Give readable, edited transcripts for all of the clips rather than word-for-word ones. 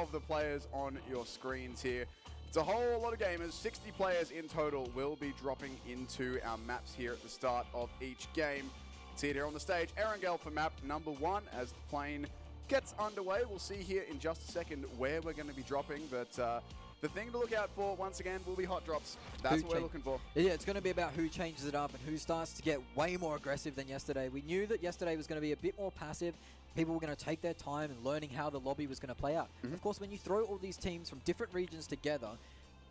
of the players on your screens here. It's a whole lot of gamers. 60 players in total will be dropping into our maps here at the start of each game. See it here on the stage. Erangel for map number 1 as the plane gets underway. We'll see here in just a second where we're going to be dropping, but the thing to look out for, once again, will be hot drops. That's what we're looking for. Yeah, it's going to be about who changes it up and who starts to get way more aggressive than yesterday. We knew that yesterday was going to be a bit more passive. People were going to take their time and learning how the lobby was going to play out. Of course, when you throw all these teams from different regions together,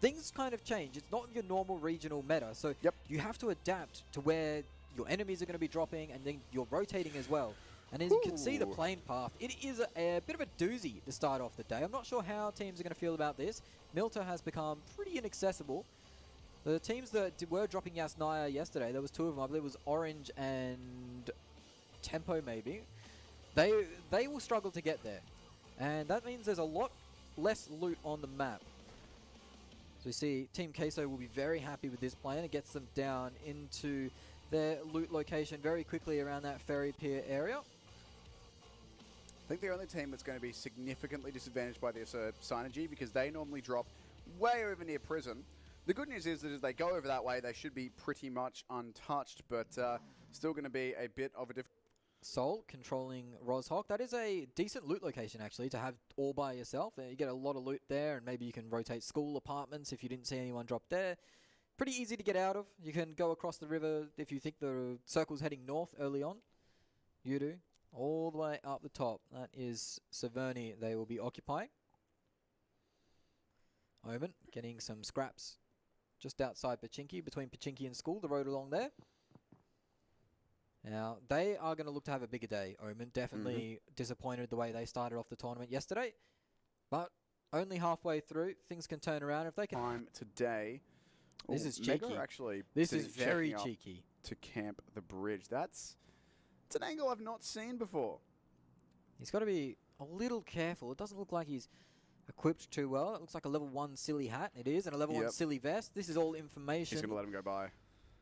things kind of change. It's not your normal regional meta, so you have to adapt to where your enemies are going to be dropping, and then you're rotating as well. And as you can see the plane path, it is a bit of a doozy to start off the day. I'm not sure how teams are going to feel about this. Milta has become pretty inaccessible. The teams that were dropping Yasnaya yesterday, there was 2 of them. I believe it was Orange and Tempo maybe. They will struggle to get there. And that means there's a lot less loot on the map. So we see Team Queso will be very happy with this plan. It gets them down into their loot location very quickly around that ferry pier area. I think the only team that's going to be significantly disadvantaged by this are Synergy, because they normally drop way over near prison. The good news is that as they go over that way, they should be pretty much untouched, but still going to be a bit of a different... Sol controlling Rozhawk. That is a decent loot location, actually, to have all by yourself. You get a lot of loot there, and maybe you can rotate school apartments if you didn't see anyone drop there. Pretty easy to get out of. You can go across the river if you think the circle's heading north early on. You do. All the way up the top. That is Severny they will be occupying. Omen getting some scraps just outside Pachinki, between Pachinki and school, the road along there. Now, they are going to look to have a bigger day, Omen. Definitely disappointed the way they started off the tournament yesterday. But only halfway through, things can turn around if they can. Time today. This is cheeky. Actually, this is very cheeky. To camp the bridge. It's an angle I've not seen before. He's got to be a little careful. It doesn't look like he's equipped too well. It looks like a level 1 silly hat. It is, and a level 1 silly vest. This is all information. He's going to let him go by.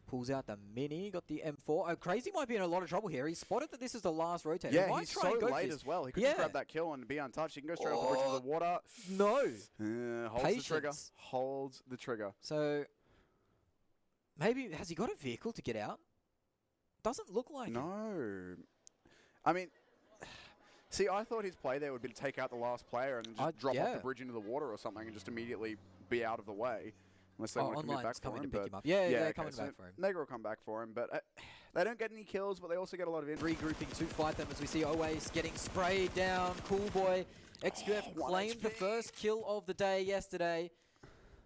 Pulls out the mini, got the M4. Oh, Crazy might be in a lot of trouble here. He spotted that this is the last rotator. Yeah, he's so late as well. He could just grab that kill and be untouched. He can go straight off the bridge into the water. No. Holds the trigger. Holds the trigger. So, maybe, has he got a vehicle to get out? Doesn't look like it. No. I mean, see, I thought his play there would be to take out the last player and then just drop off the bridge into the water or something and just immediately be out of the way. Unless they want to commit back for him. Pick him up. Yeah, they're coming back for him. Negra will come back for him, but they don't get any kills, but they also get a lot of regrouping to fight them as we see Always getting sprayed down. Cool Boy. XQF claimed the first kill of the day yesterday.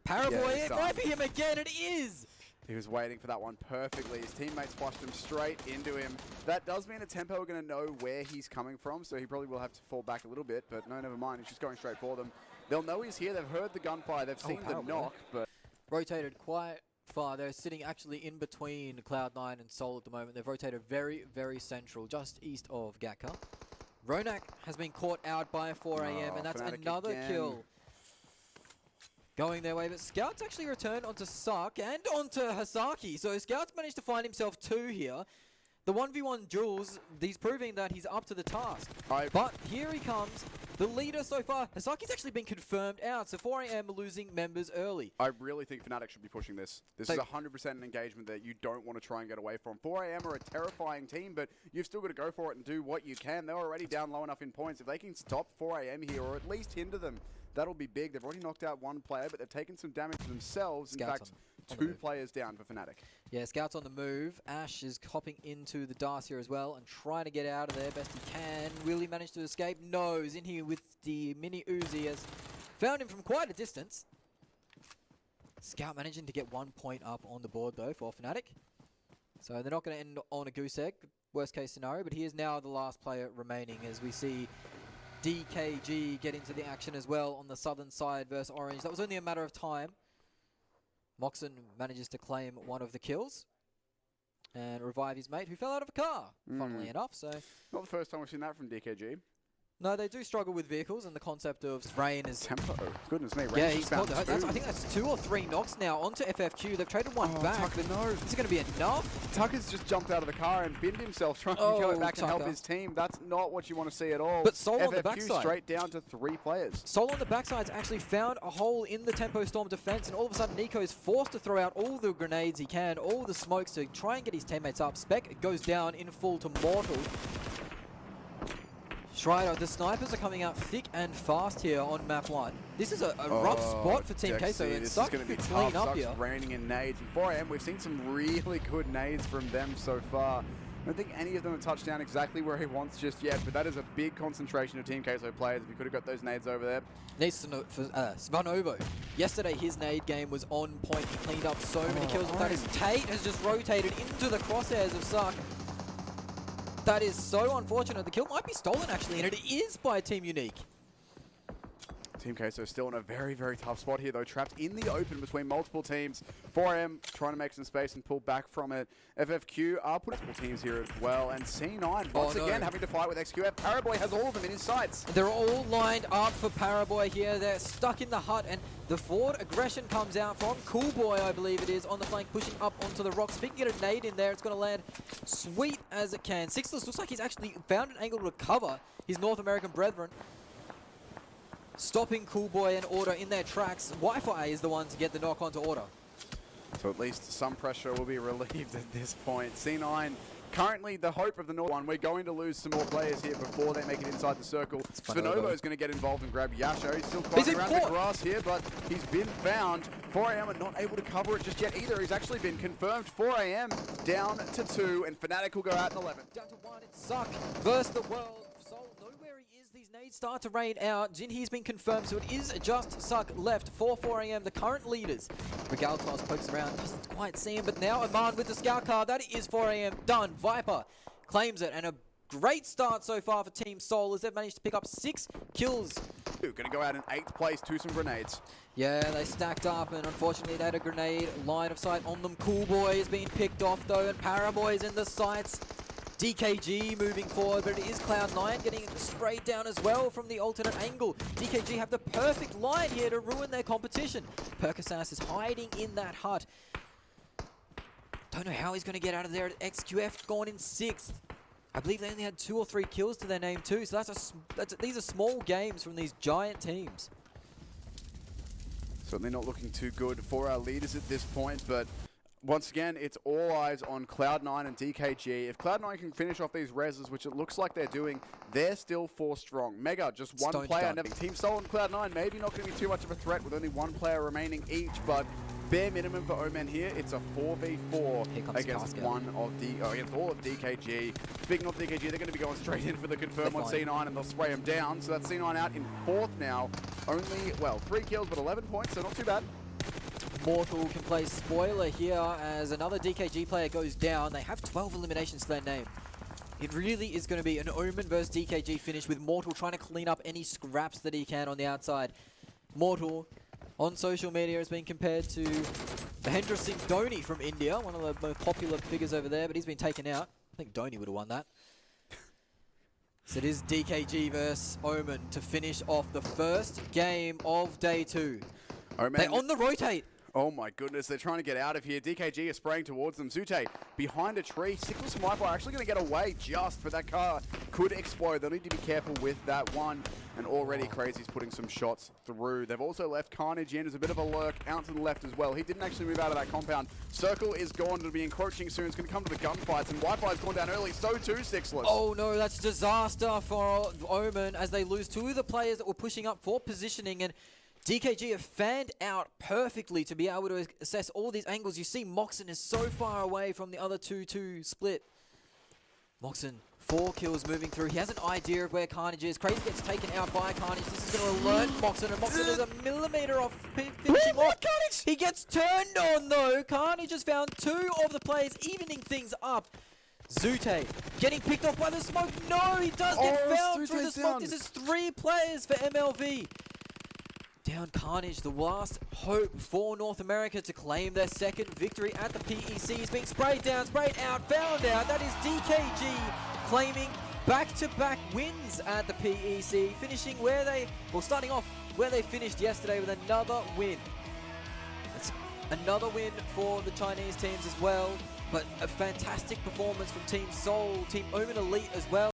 Paraboy sniping him again, it is! He was waiting for that one perfectly. His teammates flushed him straight into him. That does mean a Tempo are going to know where he's coming from, so he probably will have to fall back a little bit, but no, never mind. He's just going straight for them. They'll know he's here. They've heard the gunfire. They've seen the knock, but... Rotated quite far. They're sitting actually in between Cloud9 and Sol at the moment. They've rotated very, very central, just east of Gatka. Ronak has been caught out by 4am, and that's another kill going their way. But Scouts actually returned onto Sark and onto Hasaki. So Scouts managed to find himself 2 here. The 1v1 duels, he's proving that he's up to the task. But here he comes, the leader so far. Hasaki's actually been confirmed out, so 4am losing members early. I really think Fnatic should be pushing this. This is 100% an engagement that you don't want to try and get away from. 4am are a terrifying team, but you've still got to go for it and do what you can. They're already down low enough in points. If they can stop 4am here, or at least hinder them, that'll be big. They've already knocked out 1 player, but they've taken some damage themselves. In fact, 2 players down for Fnatic. Yeah, Scouts on the move. Ash is hopping into the Darce here as well and trying to get out of there best he can. Will he manage to escape? No, he's in here with the mini Uzi. Has found him from quite a distance. Scout managing to get 1 point up on the board though for Fnatic. So they're not going to end on a goose egg, worst case scenario, but he is now the last player remaining as we see DKG get into the action as well on the southern side versus Orange. That was only a matter of time. Moxon manages to claim 1 of the kills and revive his mate who fell out of a car, funnily enough. So not the first time we've seen that from DKG. No, they do struggle with vehicles, and the concept of Rain is... Tempo. Goodness me. Yeah, Range he's found got, I think that's 2 or 3 knocks now onto FFQ. They've traded one back. Tucker, no. Is it going to be enough? Tucker's just jumped out of the car and binned himself trying to go back and help his team. That's not what you want to see at all. But Soul FFQ on the backside. Straight down to 3 players. Soul on the backside's actually found a hole in the Tempo Storm defense, and all of a sudden Nico is forced to throw out all the grenades he can, all the smokes to try and get his teammates up. Spec goes down in full to Mortal. Strider, the snipers are coming out thick and fast here on map 1. This is a rough spot for Team Queso, and Suck could clean up here. Raining in nades. And 4AM, we've seen some really good nades from them so far. I don't think any of them have touched down exactly where he wants just yet, but that is a big concentration of Team Queso players. If he could have got those nades over there. Needs to know for Svanovo. Yesterday, his nade game was on point. He cleaned up so many kills with that. His Tate has just rotated into the crosshairs of Suck. That is so unfortunate. The kill might be stolen, actually, and it is by Team Unique. Team Queso still in a very, very tough spot here, though. Trapped in the open between multiple teams. 4AM trying to make some space and pull back from it. FFQ are putting multiple teams here as well. And C9, once again, having to fight with XQF. Paraboy has all of them in his sights. They're all lined up for Paraboy here. They're stuck in the hut, and the forward aggression comes out from Coolboy, I believe it is, on the flank, pushing up onto the rocks. If he can get a nade in there, it's going to land sweet as it can. Sixless looks like he's actually found an angle to recover his North American brethren. Stopping Coolboy and Order in their tracks. Wi-Fi is the one to get the knock onto Order. So at least some pressure will be relieved at this point. C9, currently the hope of the North one. We're going to lose some more players here before they make it inside the circle. Svanovo is going to get involved and grab Yasho. He's still climbing around the grass here, but he's been found. 4AM are not able to cover it just yet either. He's actually been confirmed. 4AM down to 2, and Fnatic will go out in 11. Down to 1, it's Suck versus the world. Soul know where he is. These nades start to rain out. Jinhee's been confirmed, so it is just Suck left for 4AM, the current leaders. Regaltos pokes around, doesn't quite see him, but now Aman with the scout card. That is 4AM done. Viper claims it, and a great start so far for Team Soul as they've managed to pick up 6 kills. Going to go out in 8th place to some grenades. Yeah, they stacked up, and unfortunately they had a grenade line of sight on them. Coolboy is being picked off though, and Paraboy's in the sights. DKG moving forward, but it is Cloud9 getting sprayed down as well from the alternate angle. DKG have the perfect line here to ruin their competition. Percasas is hiding in that hut. Don't know how he's going to get out of there. XQF gone in 6th. I believe they only had 2 or 3 kills to their name too, so these are small games from these giant teams. Certainly not looking too good for our leaders at this point, but once again, it's all eyes on Cloud9 and DKG. If Cloud9 can finish off these reses, which it looks like they're doing, they're still 4 strong. Mega, just one player. Team Soul and Cloud9 maybe not going to be too much of a threat with only 1 player remaining each, but bare minimum for Omen here, it's a 4v4 against against all of DKG. Speaking of DKG, they're going to be going straight in for the confirm on C9, and they'll spray him down. So that's C9 out in 4th now. Only, well, 3 kills, but 11 points, so not too bad. Mortal can play spoiler here as another DKG player goes down. They have 12 eliminations to their name. It really is going to be an Omen versus DKG finish, with Mortal trying to clean up any scraps that he can on the outside. Mortal on social media has been compared to Mahendra Singh Dhoni from India, one of the most popular figures over there, but he's been taken out. I think Dhoni would have won that. So it is DKG versus Omen to finish off the first game of day 2. They're on the rotate. Oh my goodness, they're trying to get out of here. DKG is spraying towards them. Zute behind a tree. Sickles and Wi-Fi are actually going to get away just, but that car could explode. They'll need to be careful with that one. And already Crazy's putting some shots through. They've also left Carnage in as a bit of a lurk out to the left as well. He didn't actually move out of that compound. Circle is gone. It'll be encroaching soon. It's going to come to the gunfights, and Wi-Fi's gone down early. So too Sixless. Oh no, that's disaster for Omen as they lose 2 of the players that were pushing up for positioning, and DKG have fanned out perfectly to be able to assess all these angles. You see Moxon is so far away from the other 2-2 split. Moxon, 4 kills moving through. He has an idea of where Carnage is. Crazy gets taken out by Carnage. This is going to alert Moxon, and Moxon is a millimeter off finishing off. Carnage! He gets turned on though. Carnage has found 2 of the players, evening things up. Zute getting picked off by the smoke. No, he does get found through the smoke. This is 3 players for MLV. Down Carnage, the last hope for North America to claim their 2nd victory at the PEC. He's being sprayed down, sprayed out, found out. That is DKG claiming back-to-back wins at the PEC, finishing where they, well, starting off where they finished yesterday with another win. That's another win for the Chinese teams as well, but a fantastic performance from Team Seoul, Team Omen Elite as well.